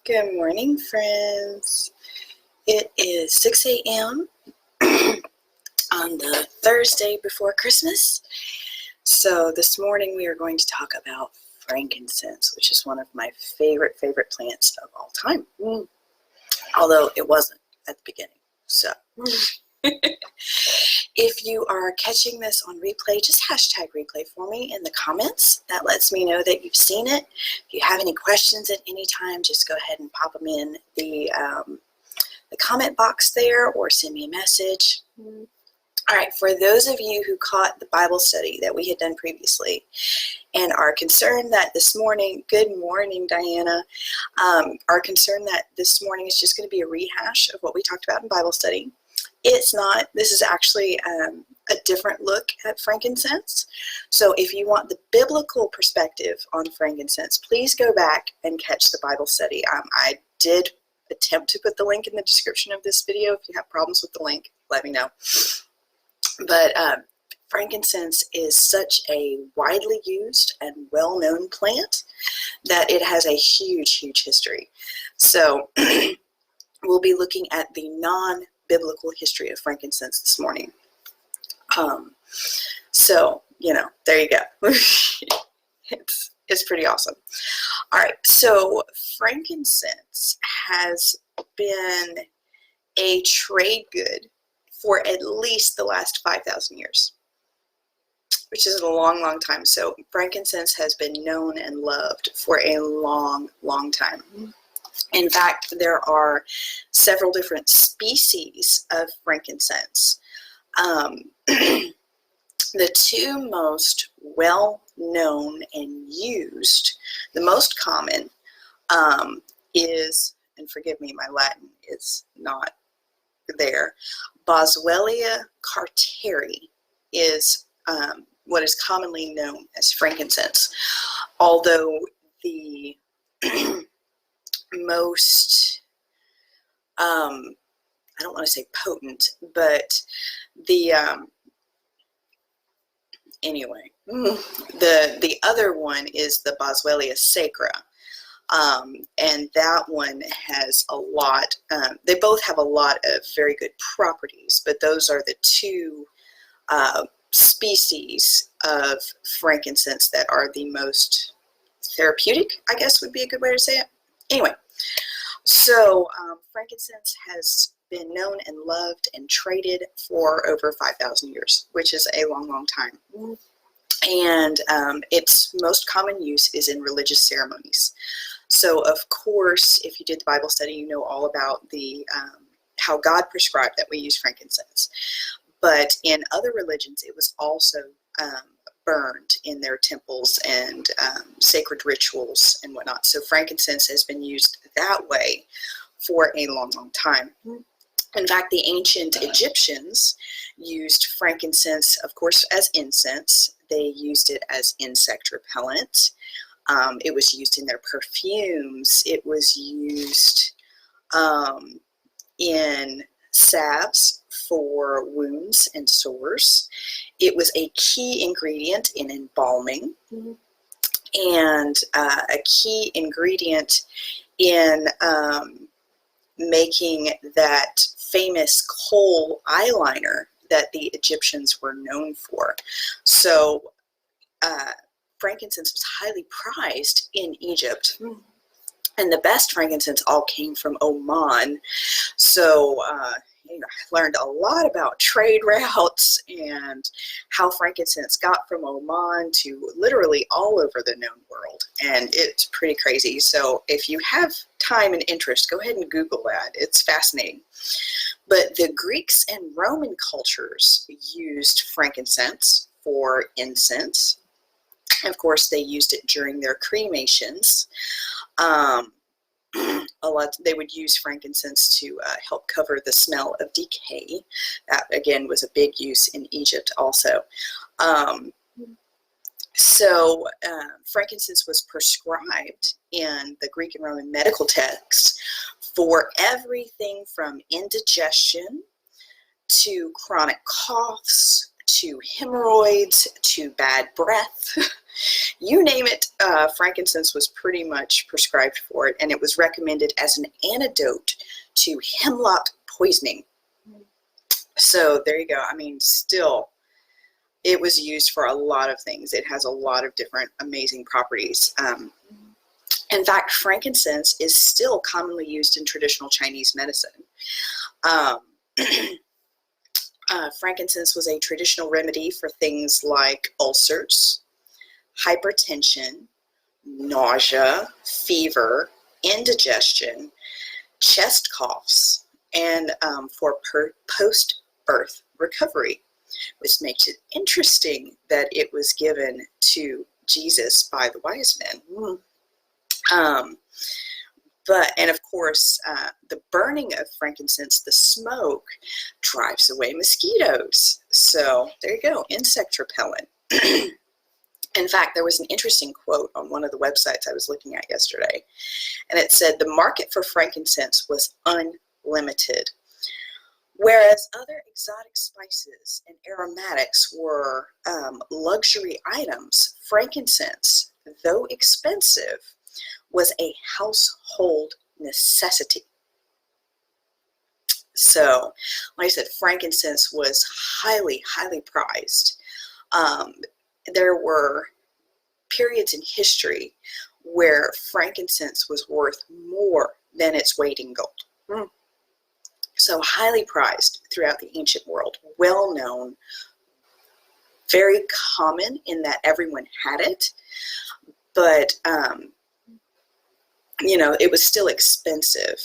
Good morning, friends. It is 6 a.m. on the Thursday before Christmas. So this morning we are going to talk about frankincense, which is one of my favorite plants of all time. Although it wasn't at the beginning. So if you are catching this on replay, just hashtag replay for me in the comments. That lets me know that you've seen it. If you have any questions at any time, just go ahead and pop them in the comment box there or send me a message. All right, for those of you who caught the Bible study that we had done previously and are concerned that this morning, good morning, Diana, are concerned that this morning is just going to be a rehash of what we talked about in Bible study. It's not. This is actually a different look at frankincense. So if you want the biblical perspective on frankincense, please go back and catch the Bible study. I did attempt to put the link in the description of this video. If you have problems with the link, let me know. But frankincense is such a widely used and well-known plant that it has a huge history. So we'll be looking at the non-biblical history of frankincense this morning. So, there you go. It's pretty awesome. All right, so frankincense has been a trade good for at least the last 5,000 years, which is a long time. So frankincense has been known and loved for a long time. In fact, there are several different species of frankincense. The two most well-known and used, the most common is, and forgive me, my Latin is not there, Boswellia carteri is what is commonly known as frankincense, although the most, I don't want to say potent, but the, anyway, the other one is the Boswellia sacra. And that one has a lot, they both have a lot of very good properties, but those are the two species of frankincense that are the most therapeutic, I guess would be a good way to say it. Anyway, so frankincense has been known and loved and traded for over 5,000 years, which is a long time. And its most common use is in religious ceremonies. So, of course, if you did the Bible study, you know all about the how God prescribed that we use frankincense. But in other religions, it was also burned in their temples and sacred rituals and whatnot. So frankincense has been used that way for a long time. In fact, the ancient Egyptians used frankincense, of course, as incense. They used it as insect repellent. It was used in their perfumes. It was used in salves for wounds and sores. It was a key ingredient in embalming and a key ingredient in making that famous kohl eyeliner that the Egyptians were known for. So frankincense was highly prized in Egypt. And the best frankincense all came from Oman. So I learned a lot about trade routes and how frankincense got from Oman to literally all over the known world. And it's pretty crazy. So if you have time and interest, go ahead and Google that. It's fascinating. But the Greeks and Roman cultures used frankincense for incense. Of course, they used it during their cremations. They would use frankincense to help cover the smell of decay. That, again, was a big use in Egypt also. So frankincense was prescribed in the Greek and Roman medical texts for everything from indigestion to chronic coughs to hemorrhoids to bad breath You name it, frankincense was pretty much prescribed for it, and it was recommended as an antidote to hemlock poisoning. So there you go. I mean, still, it was used for a lot of things. It has a lot of different amazing properties. In fact, frankincense is still commonly used in traditional Chinese medicine. Frankincense was a traditional remedy for things like ulcers, hypertension, nausea, fever, indigestion, chest coughs, and for post-birth recovery, which makes it interesting that it was given to Jesus by the wise men. And of course, the burning of frankincense, the smoke, drives away mosquitoes. So there you go, insect repellent. In fact, there was an interesting quote on one of the websites I was looking at yesterday, and it said the market for frankincense was unlimited. Whereas other exotic spices and aromatics were luxury items, frankincense, though expensive, was a household necessity. So, like I said, frankincense was highly, highly prized. There were periods in history where frankincense was worth more than its weight in gold. So highly prized throughout the ancient world, well known, very common in that everyone had it, but you know, it was still expensive.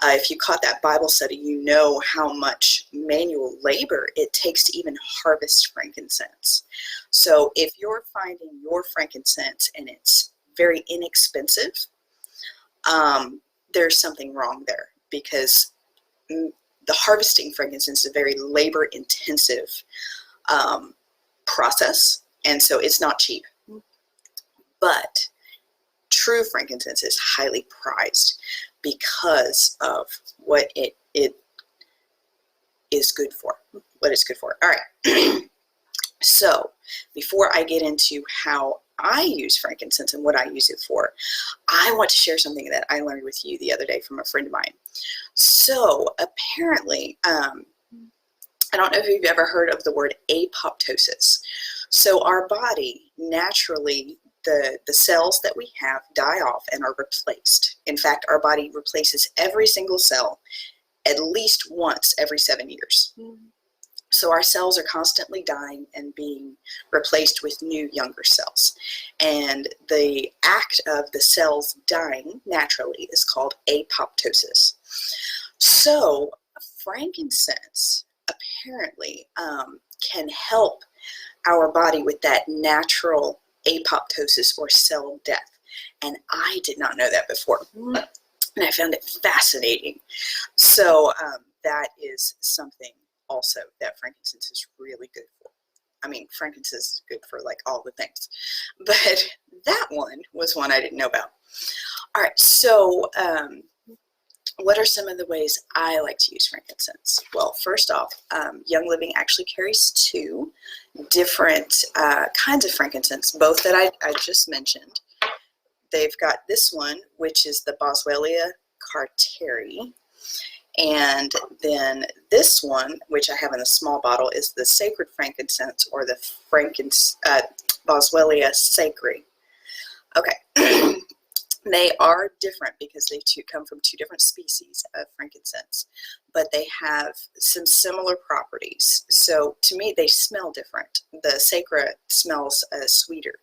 If you caught that Bible study, you know how much manual labor it takes to even harvest frankincense. So if you're finding your frankincense and it's very inexpensive, there's something wrong there, because the harvesting frankincense is a very labor-intensive process, and so it's not cheap. But true frankincense is highly prized because of what it is good for. What it's good for. All right. So before I get into how I use frankincense and what I use it for, I want to share something that I learned with you the other day from a friend of mine. So apparently, I don't know if you've ever heard of the word apoptosis. So our body naturally, the cells that we have die off and are replaced. In fact, our body replaces every single cell at least once every 7 years. So our cells are constantly dying and being replaced with new, younger cells. And the act of the cells dying naturally is called apoptosis. So frankincense apparently can help our body with that natural apoptosis or cell death. And I did not know that before. And I found it fascinating. So that is something also that frankincense is really good for. I mean, frankincense is good for like all the things, but that one was one I didn't know about. All right, so what are some of the ways I like to use frankincense? Well, first off, Young Living actually carries two different kinds of frankincense, both that I just mentioned. They've got this one, which is the Boswellia carteri, and then this one, which I have in a small bottle, is the sacred frankincense, or the Boswellia sacri. Okay. They are different because they come from two different species of frankincense, but they have some similar properties. So to me, they smell different. The sacra smells sweeter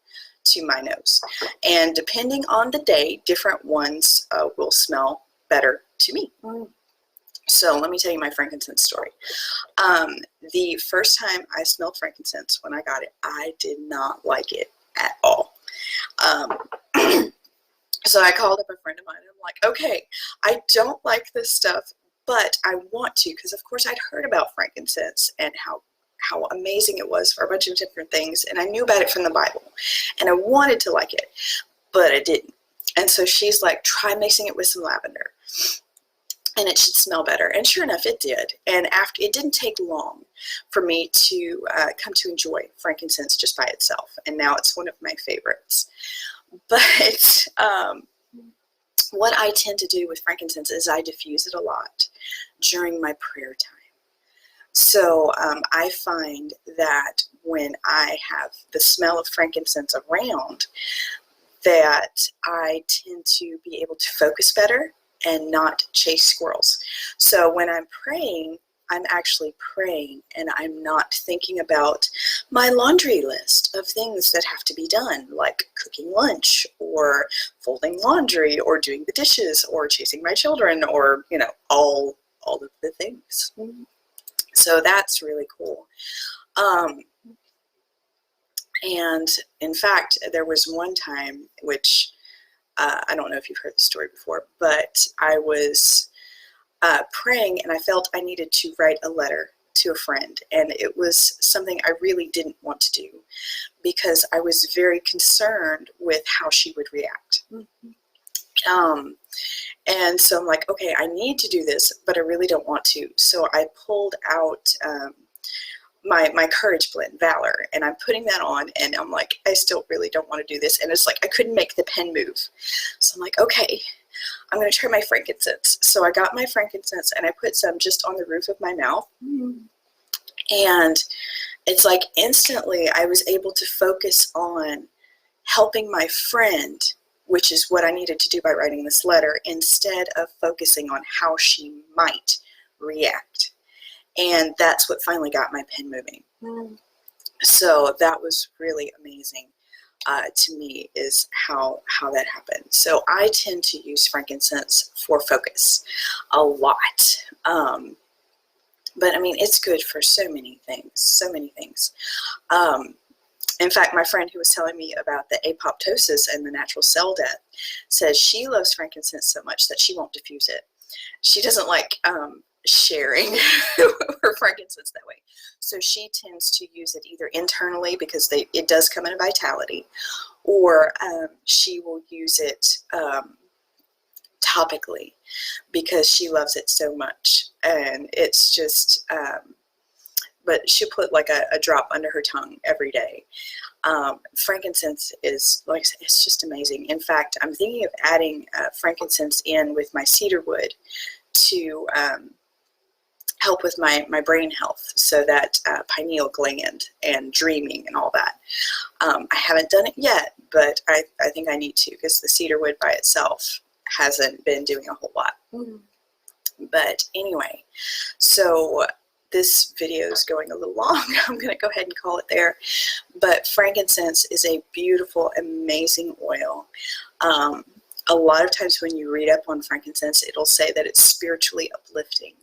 to my nose, and depending on the day, different ones will smell better to me. So let me tell you my frankincense story. The first time I smelled frankincense when I got it, I did not like it at all. So I called up a friend of mine and I'm like, okay, I don't like this stuff, but I want to, because of course I'd heard about frankincense and how amazing it was for a bunch of different things, and I knew about it from the Bible, and I wanted to like it, but I didn't. And so she's like, try mixing it with some lavender. and it should smell better. And sure enough, it did. And after, it didn't take long for me to come to enjoy frankincense just by itself. And now it's one of my favorites. But what I tend to do with frankincense is I diffuse it a lot during my prayer time. So I find that when I have the smell of frankincense around, that I tend to be able to focus better and not chase squirrels. So when I'm praying, I'm actually praying and I'm not thinking about my laundry list of things that have to be done, like cooking lunch or folding laundry or doing the dishes or chasing my children or, you know, all of the things. So that's really cool. And in fact, there was one time, which I don't know if you've heard the story before, but I was praying and I felt I needed to write a letter to a friend. And it was something I really didn't want to do because I was very concerned with how she would react. And so I'm like, okay, I need to do this, but I really don't want to. So I pulled out my Courage Blend, Valor, and I'm putting that on, and I'm like, I still really don't want to do this. And it's like I couldn't make the pen move. So I'm like, okay, I'm going to try my frankincense. So I got my frankincense, and I put some just on the roof of my mouth. And it's like instantly I was able to focus on helping my friend, which is what I needed to do by writing this letter, instead of focusing on how she might react. And that's what finally got my pen moving. So that was really amazing to me, is how that happened. So I tend to use frankincense for focus a lot. But I mean, it's good for so many things, so many things. In fact, my friend who was telling me about the apoptosis and the natural cell death says she loves frankincense so much that she won't diffuse it. She doesn't like sharing her frankincense that way. So she tends to use it either internally because it does come in a vitality, or she will use it topically because she loves it so much. And it's just, but she'll put like a drop under her tongue every day. Frankincense is, like I said, it's just amazing. In fact, I'm thinking of adding frankincense in with my cedar wood to help with my brain health, so that pineal gland and dreaming and all that. I haven't done it yet, but I think I need to, because the cedar wood by itself hasn't been doing a whole lot. But anyway, so this video is going a little long. I'm going to go ahead and call it there. But frankincense is a beautiful, amazing oil. A lot of times when you read up on frankincense, it'll say that it's spiritually uplifting.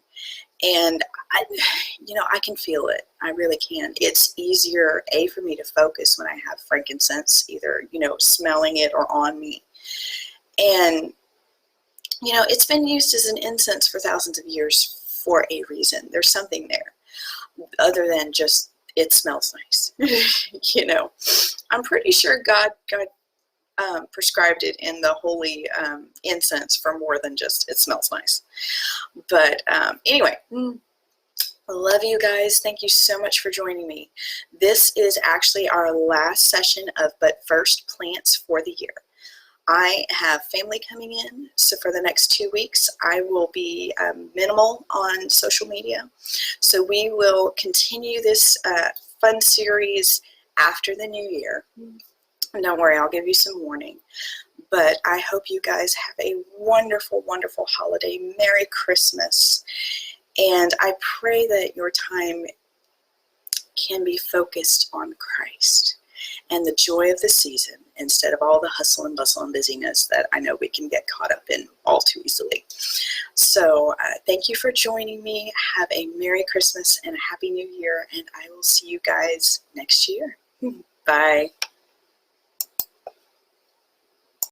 And I can feel it. I really can. It's easier, for me to focus when I have frankincense, either, smelling it or on me. And, it's been used as an incense for thousands of years for a reason. There's something there other than just it smells nice. I'm pretty sure God prescribed it in the holy incense for more than just it smells nice. But anyway, I love you guys. Thank you so much for joining me. This is actually our last session of But First Plants for the year. I have family coming in, so for the next 2 weeks, I will be minimal on social media. So we will continue this fun series after the new year. And don't worry, I'll give you some warning. But I hope you guys have a wonderful, wonderful holiday. Merry Christmas. And I pray that your time can be focused on Christ and the joy of the season, instead of all the hustle and bustle and busyness that I know we can get caught up in all too easily. So thank you for joining me. Have a Merry Christmas and a Happy New Year, and I will see you guys next year. Bye.